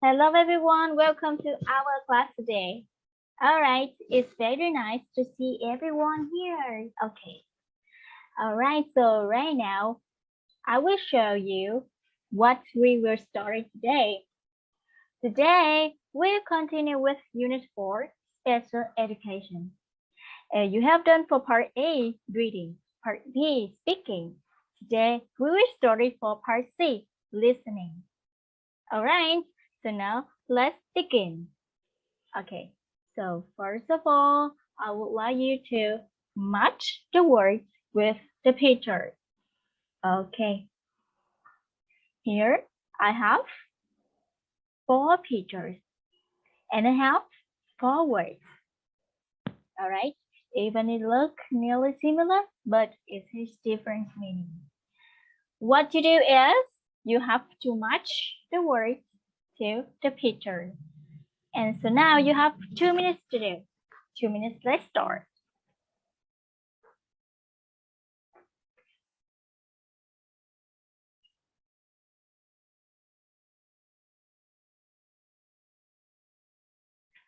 Hello everyone, welcome to our class today. Alright, it's very nice to see everyone here. Okay. Alright, so right now, I will show you what we will start today. Today, we'll continue with Unit 4, Special Education. You have done for Part A, Reading, Part B, Speaking. Today, we will start for Part C, Listening. Alright, so now let's begin. Okay, so first of all, I would like you to match the words with the picture. Okay, here I have 4 pictures and I have 4 words. Alright, even it looks nearly similar, but it has different meaning. What you do is you have to match the words to the picture. And so now you have 2 minutes to do. 2 minutes, let's start.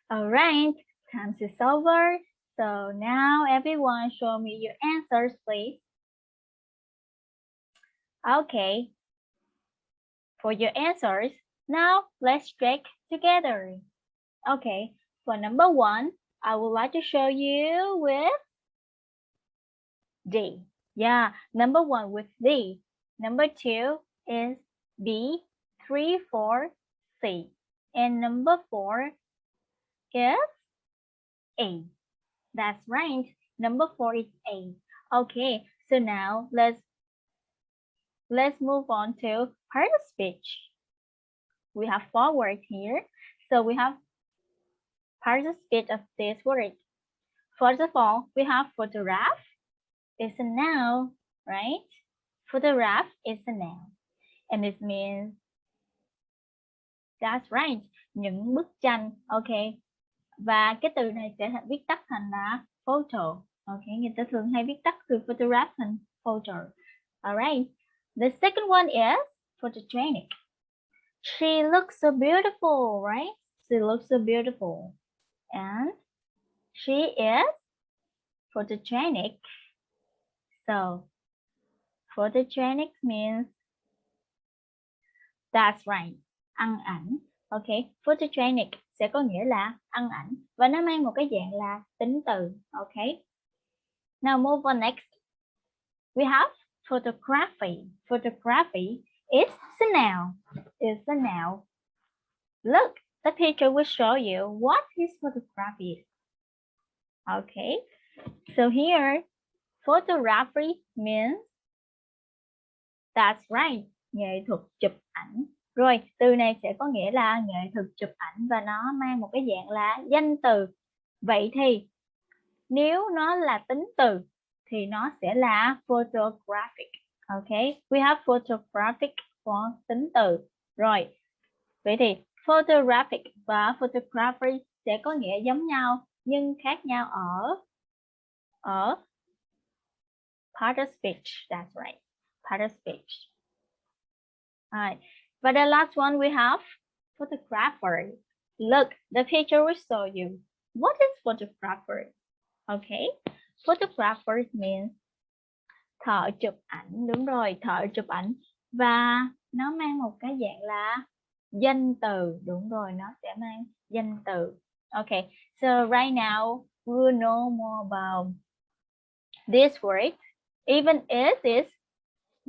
All right, time is over. So now everyone show me your answers, please. Okay. For your answers, now let's check together. Okay, for number 1, I would like to show you with D. Yeah, number 1 with D. Number 2 is B, 3, 4, C. And number 4 is A. That's right. Number 4 is A. Okay, so now let's move on to part of speech. We have 4 words here. So we have part of speech of this word. First of all, we have photograph. It's a noun, right? Photograph is a noun. And it means, that's right, những bức tranh. Okay. Và cái từ này sẽ viết tắt thành là photo. Okay, người ta thường hay viết tắt từ photograph thành photo. Alright. The second one is photogenic. She looks so beautiful, right? She looks so beautiful. And she is photogenic. So, photogenic means, that's right, ăn ảnh. Okay, photogenic sẽ có nghĩa là ăn ảnh và nó mang một cái dạng là tính từ. Okay. Now move on next. We have photography. Photography is a noun. It's a noun. Look, the picture will show you what is photography. Okay. So here, photography means, that's right, nghệ thuật chụp ảnh. Rồi, từ này sẽ có nghĩa là nghệ thuật chụp ảnh và nó mang một cái dạng là danh từ. Vậy thì nếu nó là tính từ thì nó sẽ là photographic. Okay, we have photographic for tính từ. Rồi, vậy thì photographic và photography sẽ có nghĩa giống nhau nhưng khác nhau ở part of speech. That's right, part of speech. Alright, but the last one we have photographer. Look, the picture will show you. What is photographer? Okay, photographer means thợ chụp ảnh. Đúng rồi, thợ chụp ảnh. Và nó mang một cái dạng là danh từ. Đúng rồi, nó sẽ mang danh từ. Okay, so right now we will know more about this word. Even if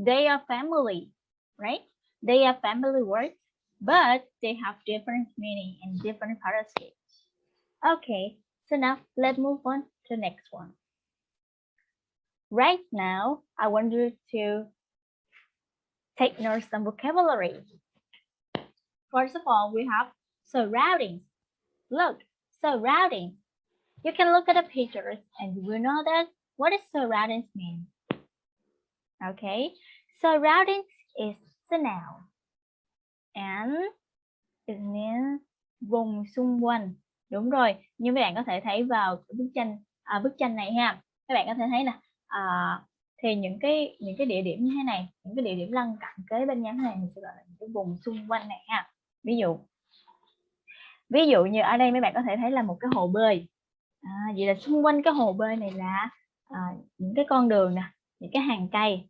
they are family, right? They are family words, but they have different meaning in different part of speech. Okay, so now let's move on to the next one. Right now, I want you to take note some vocabulary. First of all, we have surroundings. Look, surroundings. You can look at the pictures and you will know that what does surroundings mean. Okay, surroundings is the noun. And it means vùng xung quanh. Đúng rồi, như các bạn có thể thấy vào bức tranh này ha. Các bạn có thể thấy nè, thì những cái địa điểm như thế này, những cái địa điểm lân cận kế bên nhau thế này mình sẽ gọi là những cái vùng xung quanh này ha. Ví dụ Ví dụ như ở đây mấy bạn có thể thấy là một cái hồ bơi. Vậy là xung quanh cái hồ bơi này là những cái con đường nè, những cái hàng cây.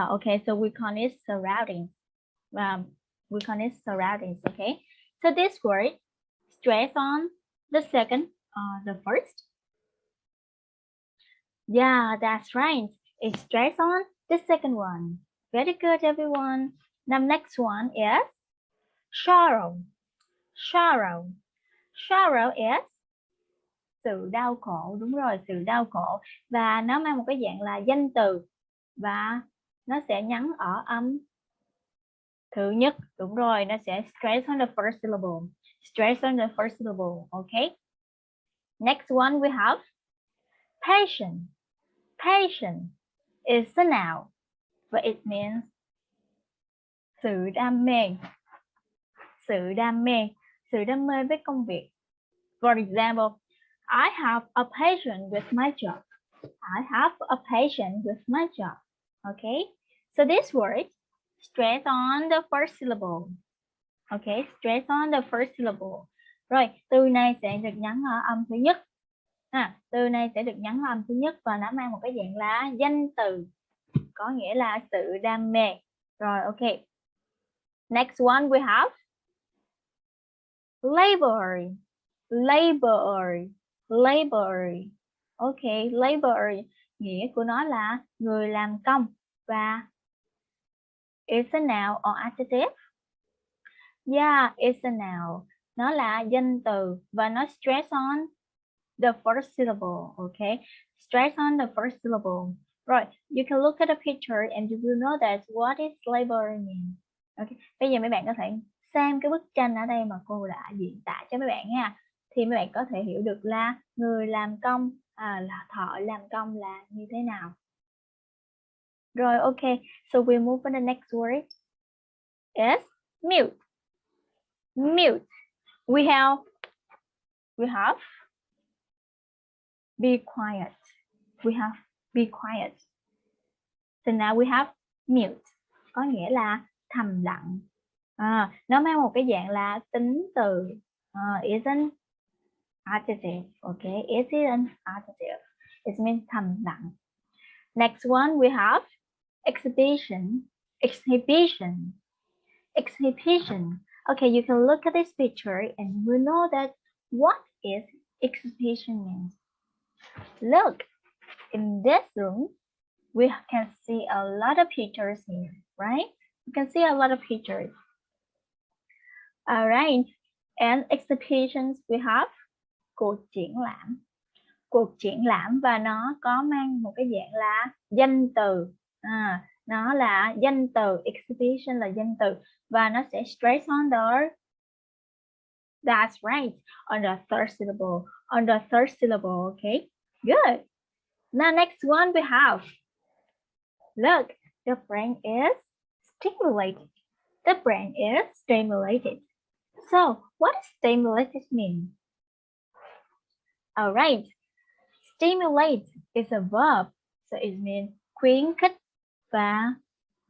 Okay, so we call it surroundings. We call it surroundings, okay? So this word, stress on the second, the first. Yeah, that's right. It's stress on the second one. Very good, everyone. Now, next one is sorrow. Sorrow. Sorrow is sự đau khổ, đúng rồi, sự đau khổ. Và nó mang một cái dạng là danh từ và nó sẽ nhấn ở âm thứ nhất, đúng rồi, nó sẽ stress on the first syllable. Stress on the first syllable, okay? Next one we have passion. Passion is a noun, but it means sự đam mê. Sự đam mê, sự đam mê với công việc. For example, I have a passion with my job. I have a passion with my job. Okay, so this word, stress on the first syllable. Okay, stress on the first syllable. Rồi, từ này sẽ được nhấn ở âm thứ nhất. Từ này sẽ được nhấn ở âm thứ nhất và nó mang một cái dạng là danh từ, có nghĩa là sự đam mê. Rồi, okay. Next one we have laborer. Laborer. Laborer. Okay, laborer, nghĩa của nó là người làm công và it's a noun or adjective. Yeah, it's a noun. Nó là danh từ và nó stress on the first syllable, okay? Stress on the first syllable. Right, you can look at the picture and you will know that what is laborer mean. Okay, bây giờ mấy bạn có thể xem cái bức tranh ở đây mà cô đã diễn tả cho mấy bạn nha. Thì mấy bạn có thể hiểu được là người làm công, là thợ làm công là như thế nào. Rồi, okay, so we move on the next word. Is mute. Mute. We have be quiet. We have be quiet. So now we have mute, có nghĩa là thầm lặng. Nó mang một cái dạng là tính từ. Isn't adjective. Okay, isn't adjective. It means thầm lặng. Next one we have exhibition. Exhibition. Exhibition. Okay, you can look at this picture and you will know that what is exhibition means. Look, in this room, we can see a lot of pictures here, right? You can see a lot of pictures. All right, and exhibitions we have cuộc triển lãm. Cuộc triển lãm và nó có mang một cái dạng là danh từ. Nó là danh từ, exhibition là danh từ và nó sẽ stress on the, that's right, on the third syllable, on the third syllable, okay? Good. Now next one we have, look, the brain is stimulated. The brain is stimulated. So what does stimulated mean? All right, stimulate is a verb, so it means khuyến khích và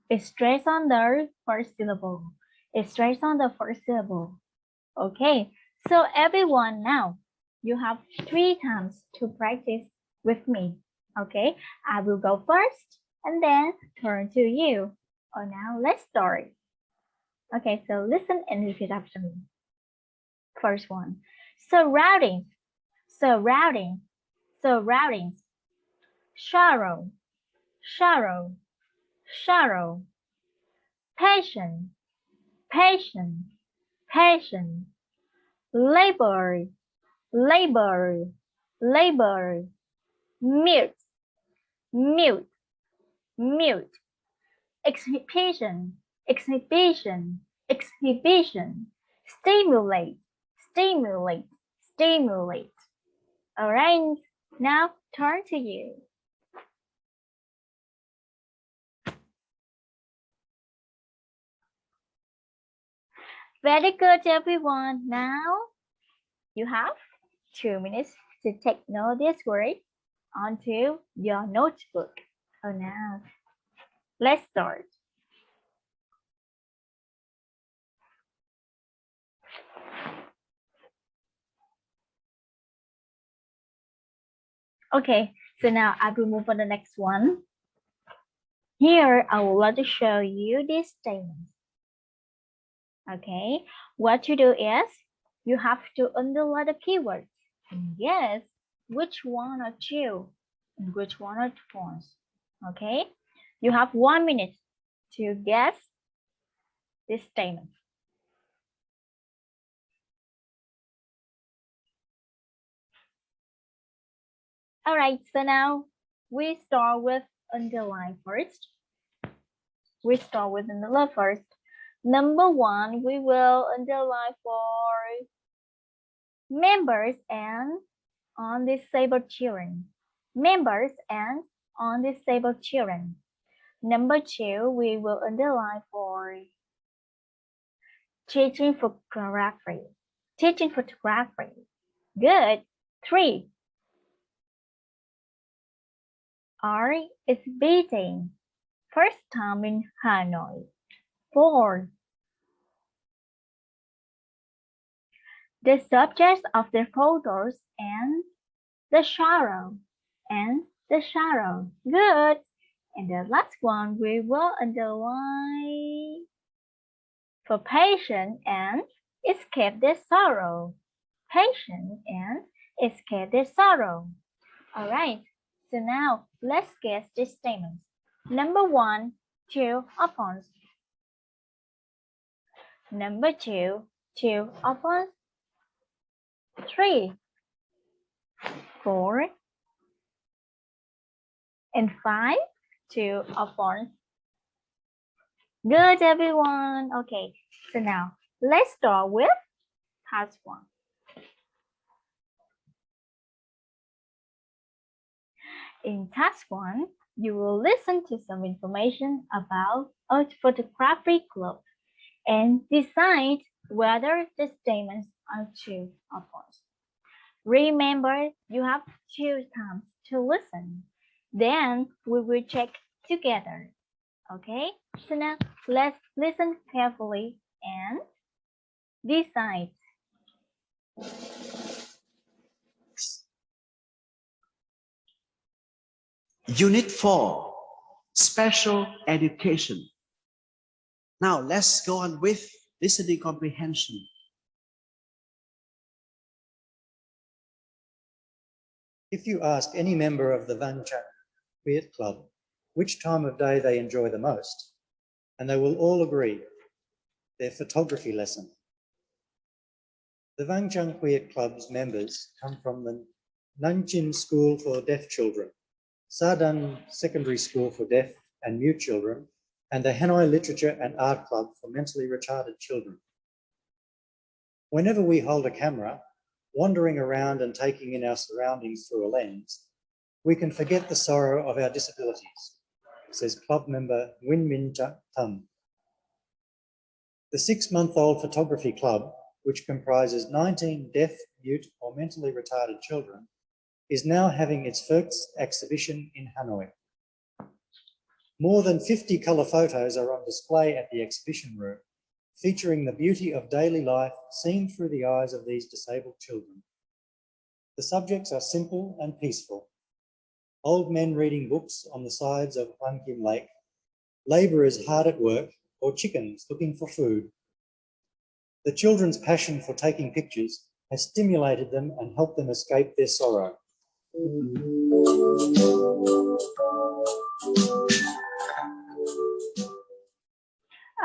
it stress on the first syllable. It stress on the first syllable. Okay, so everyone now, you have 3 times to practice with me. Okay, I will go first and then turn to you. Now let's start. Okay, so listen and repeat after me. First one, surroundings, surroundings, surroundings. Sorrow, sorrow, sorrow. Passion, passion, passion. Labor, labor, labor. Mute, mute, mute. Exhibition, exhibition, exhibition. Stimulate, stimulate, stimulate. All right, now turn to you. Very good, everyone. Now you have 2 minutes to take note this word onto your notebook. Now let's start. Okay, so now I will move on the next one. Here, I would like to show you this statement. Okay, what you do is, you have to underline the keywords and guess which one are true and which one are false. Okay, you have 1 minute to guess this statement. All right, so now we start with underline first. We start with underline first. Number 1, we will underline for members and undisabled children. Members and undisabled children. Number 2, we will underline for teaching photography. Teaching photography. Good. 3, are exhibiting. First time in Hanoi. 4, the subjects of their photos and the shadow. Good. And the last one, we will underline for patient and escape their sorrow. Patient and escape their sorrow. All right. So now let's guess these statements. Number 1, 2 are false. Number 2, 2 are false. 3, 4, and 5, 2 are false. Good, everyone. Okay, so now let's start with task 1. In task 1, you will listen to some information about a photography club and decide whether the statements are true or false. Remember, you have 2 times to listen. Then we will check together. Okay, so now let's listen carefully and decide. Unit 4, Special Education. Now let's go on with listening comprehension. If you ask any member of the Thptgh Club which time of day they enjoy the most, and they will all agree, their photography lesson. The Thptgh Club's members come from the Nanjing School for Deaf Children, Sadan Secondary School for Deaf and Mute Children, and the Hanoi Literature and Art Club for Mentally Retarded Children. Whenever we hold a camera, wandering around and taking in our surroundings through a lens, we can forget the sorrow of our disabilities, says club member Win Min Tum. The 6-month-old photography club, which comprises 19 deaf, mute or mentally retarded children, is now having its first exhibition in Hanoi. More than 50 colour photos are on display at the exhibition room, featuring the beauty of daily life seen through the eyes of these disabled children. The subjects are simple and peaceful. Old men reading books on the sides of Hwan Kim Lake, labourers hard at work, or chickens looking for food. The children's passion for taking pictures has stimulated them and helped them escape their sorrow.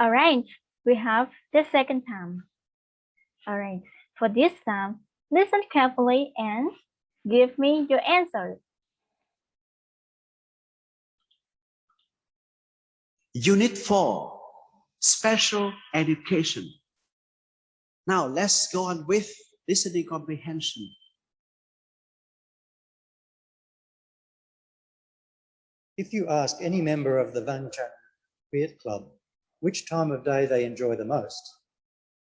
All right, we have the second time. All right, for this time, listen carefully and give me your answers. Unit 4, Special Education. Now let's go on with listening comprehension. If you ask any member of the Thptgh Club which time of day they enjoy the most,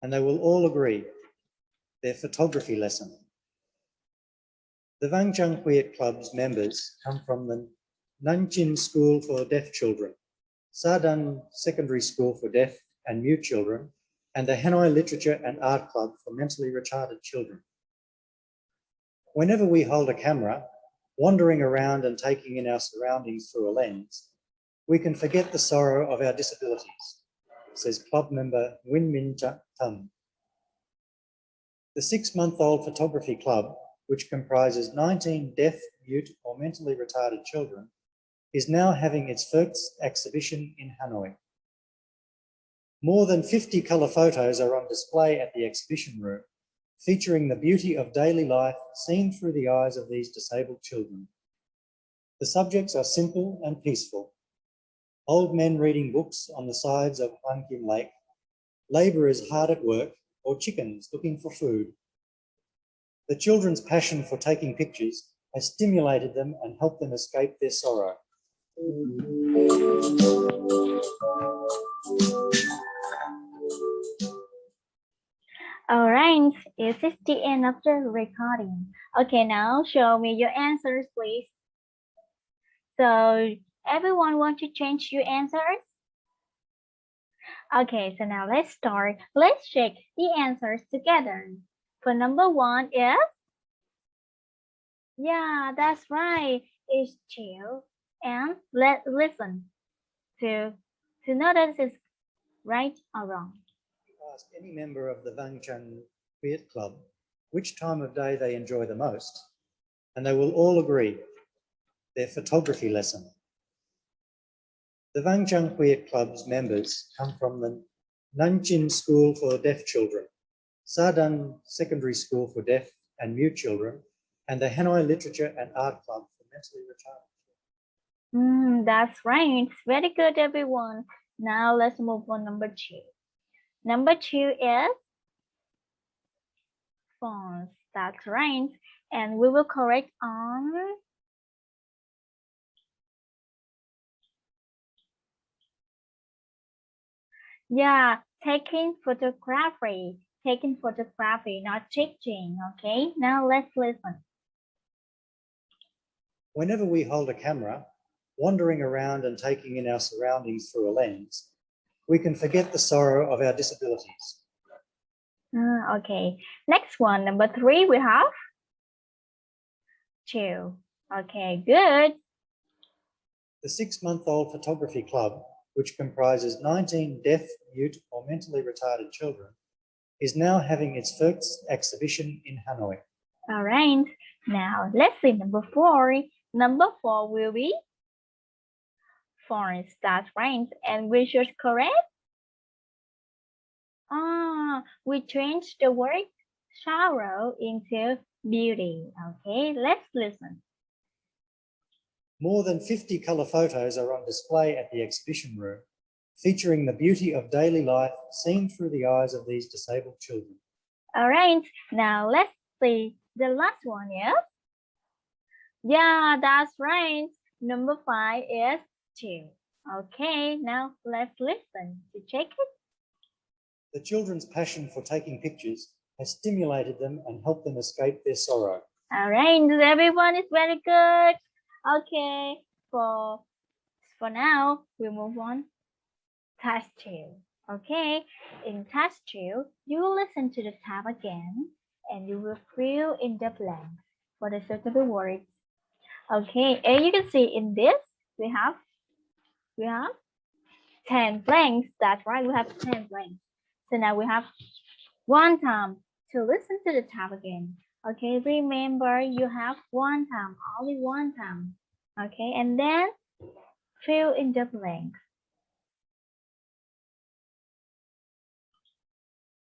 and they will all agree, their photography lesson. The Thptgh Club's members come from the Nanjing School for Deaf Children, Sadan Secondary School for Deaf and Mute Children, and the Hanoi Literature and Art Club for Mentally Retarded Children. Whenever we hold a camera, wandering around and taking in our surroundings through a lens, we can forget the sorrow of our disabilities, says club member Win Min Tum. The 6-month-old photography club, which comprises 19 deaf, mute or mentally retarded children, is now having its first exhibition in Hanoi. More than 50 colour photos are on display at the exhibition room, featuring the beauty of daily life seen through the eyes of these disabled children. The subjects are simple and peaceful. Old men reading books on the sides of Hwan Kim Lake, labourers hard at work, or chickens looking for food. The children's passion for taking pictures has stimulated them and helped them escape their sorrow. All right, this is the end of the recording. Okay, now show me your answers, please. So everyone want to change your answers? Okay, so now let's start. Let's check the answers together. For number 1 is, yeah, that's right, it's chill. And let's listen to know that this is right or wrong. Ask any member of the Vangchang Viet Club which time of day they enjoy the most, and they will all agree, their photography lesson. The Vangchang Viet Club's members come from the Nanchin School for Deaf Children, Sadan Secondary School for Deaf and Mute Children, and the Hanoi Literature and Art Club for Mentally Retarded. That's right. Very good, everyone. Now let's move on number 2. Number 2 is phones. That's right. And we will correct on taking photography. Taking photography, not teaching. Okay, now let's listen. Whenever we hold a camera, wandering around and taking in our surroundings through a lens, we can forget the sorrow of our disabilities. Okay, next one, number 3, we have chill. Okay, good. The 6-month-old photography club, which comprises 19 deaf, mute or mentally retarded children, is now having its first exhibition in Hanoi. All right, now let's see number 4. Number 4 will be phones. That's right, and we should correct. We changed the word sorrow into beauty. Okay, let's listen. More than 50 colour photos are on display at the exhibition room, featuring the beauty of daily life seen through the eyes of these disabled children. All right, now let's see the last one is. Yeah, that's right. Number 5 is chill. Okay, now let's listen to check it. The children's passion for taking pictures has stimulated them and helped them escape their sorrow. All right, everyone is very good. Okay, for now, we move on. Task 2. Okay, in task 2, you will listen to the tab again and you will fill in the blanks for the suitable words. Okay, and you can see in this, we have 10 blanks. That's right, we have 10 blanks. So now we have 1 time to listen to the tab again. Okay, remember you have 1 time, only 1 time. Okay, and then fill in the blanks.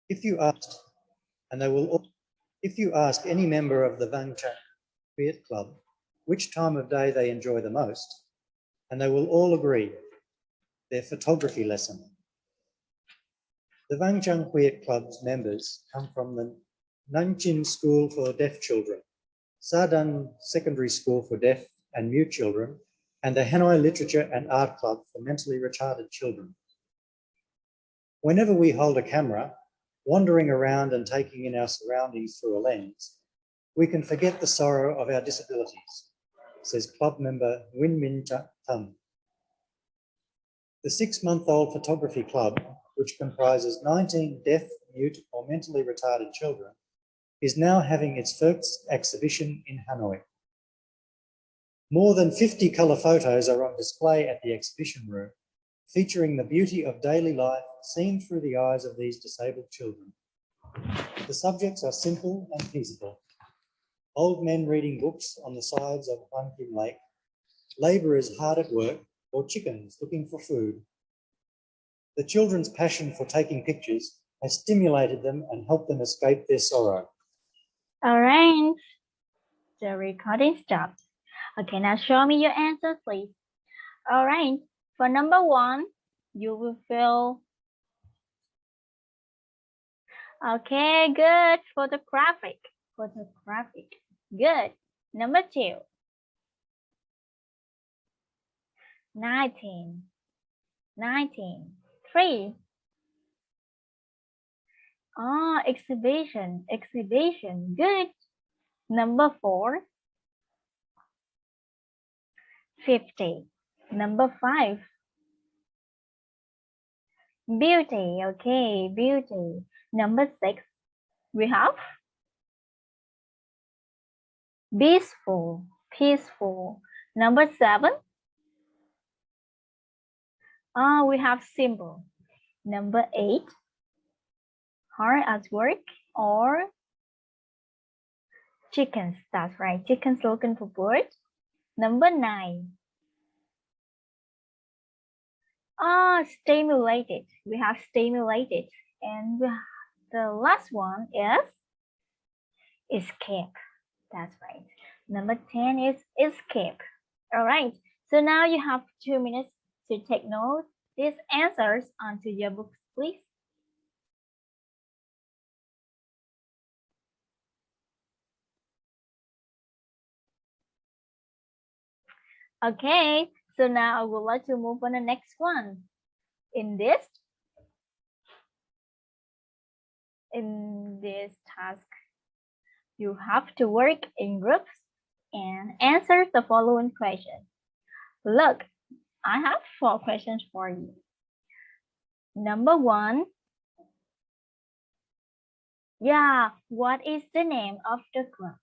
If you ask any member of the Vangchang Viet Club which time of day they enjoy the most, and they will all agree, their photography lesson. The Vangchang Viet Club's members come from the Nanchin School for Deaf Children, Sadan Secondary School for Deaf and Mute Children, and the Hanoi Literature and Art Club for Mentally Retarded Children. Whenever we hold a camera, wandering around and taking in our surroundings through a lens, we can forget the sorrow of our disabilities, says club member Win Min Tum. The 6-month-old photography club, which comprises 19 deaf, mute or mentally retarded children, is now having its first exhibition in Hanoi. More than 50 colour photos are on display at the exhibition room, featuring the beauty of daily life seen through the eyes of these disabled children. The subjects are simple and peaceful. Old men reading books on the sides of Kim Lake, labourers hard at work, or chickens looking for food. The children's passion for taking pictures has stimulated them and helped them escape their sorrow. All right, the recording stopped. Okay, now show me your answers, please. All right, for number 1, you will fill. Okay, good. Photographic. Good. Number 2. 19. 3. Exhibition. Good. Number 4. 50. Number 5. Beauty. Okay, beauty. Number 6. We have peaceful. Number 7. We have simple. Number 8. Hard at work or chickens. That's right. Chickens looking for food. Number 9. Stimulated. We have stimulated. And the last one is escape. That's right. Number 10 is escape. All right. So now you have 2 minutes to take note these answers onto your books, please. Okay, so now I would like to move on to the next one. In this task, you have to work in groups and answer the following questions. Look, I have 4 questions for you. Number 1. Yeah, what is the name of the club?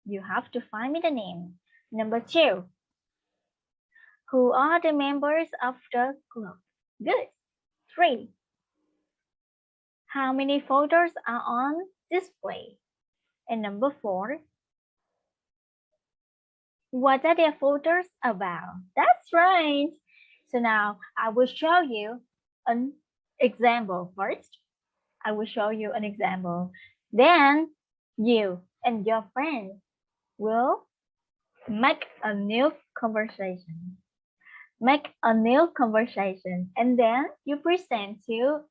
You have to find me the name. Number 2. Who are the members of the club? Good. 3. How many photos are on display? And number 4. What are their photos about? That's right. So now I will show you an example first. I will show you an example. Then you and your friends will make a new conversation. And then you present to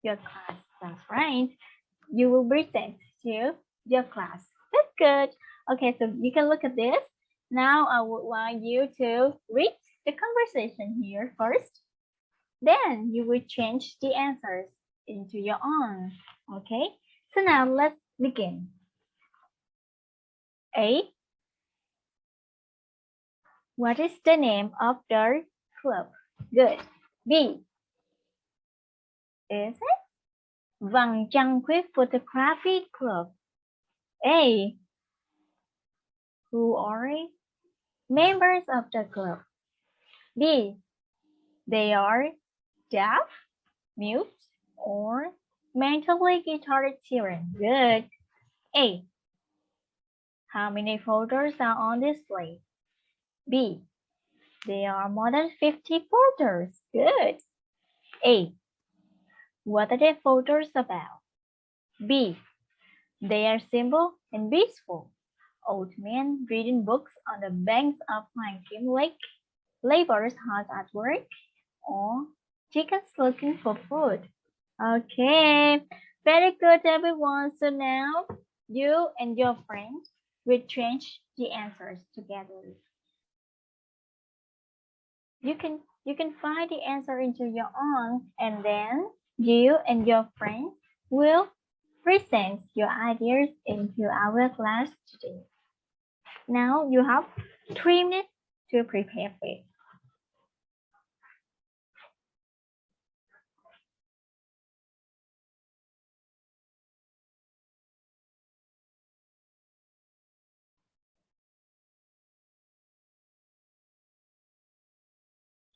your class. That's right. You will present to your class. That's good. Okay, so you can look at this. Now I would like you to read the conversation here first. Then you will change the answers into your own. Okay, so now let's begin. A. What is the name of the club? Good. B. Is it Vầng Trăng Khuyết Photography Club? A. Who are members of the club? B. They are deaf, mute, or mentally retarded children. Good. A. How many photos are on display? B. There are more than 50 photos. Good. A. What are the photos about? B. They are simple and peaceful. Old men reading books on the banks of Kim Lake, laborers hard at work, or chickens looking for food. Okay, very good everyone. So now you and your friends will change the answers together. You can find the answer into your own, and then you and your friends will present your ideas into our class today. Now you have 3 minutes to prepare for it.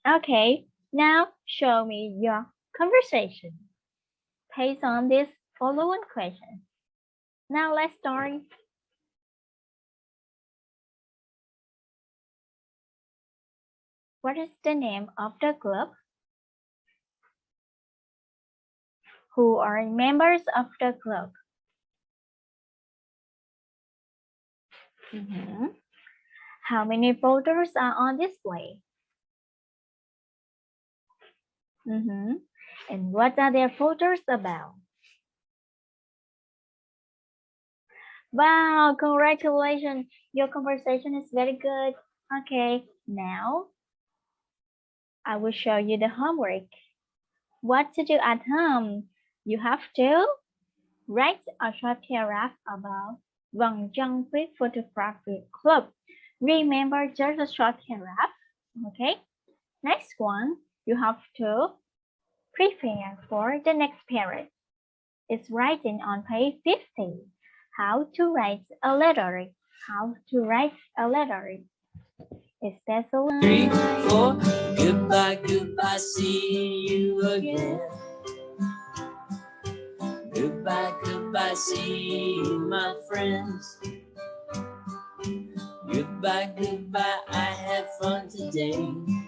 Okay, now show me your conversation based on this following question. Now let's start. What is the name of the club? Who are members of the club? How many photos are on display? And what are their photos about? Wow, congratulations. Your conversation is very good. Okay, now I will show you the homework. What to do at home? You have to write a short paragraph about Vầng Trăng Viết Photography Club. Remember, just a short paragraph. Okay. Next one, you have to prepare for the next period. It's writing on page 50. How to write a letter. How to write a letter. Is that so? 3, 4. Goodbye, goodbye, see you again. Goodbye, goodbye, see you, my friends. Goodbye, goodbye, I had fun today.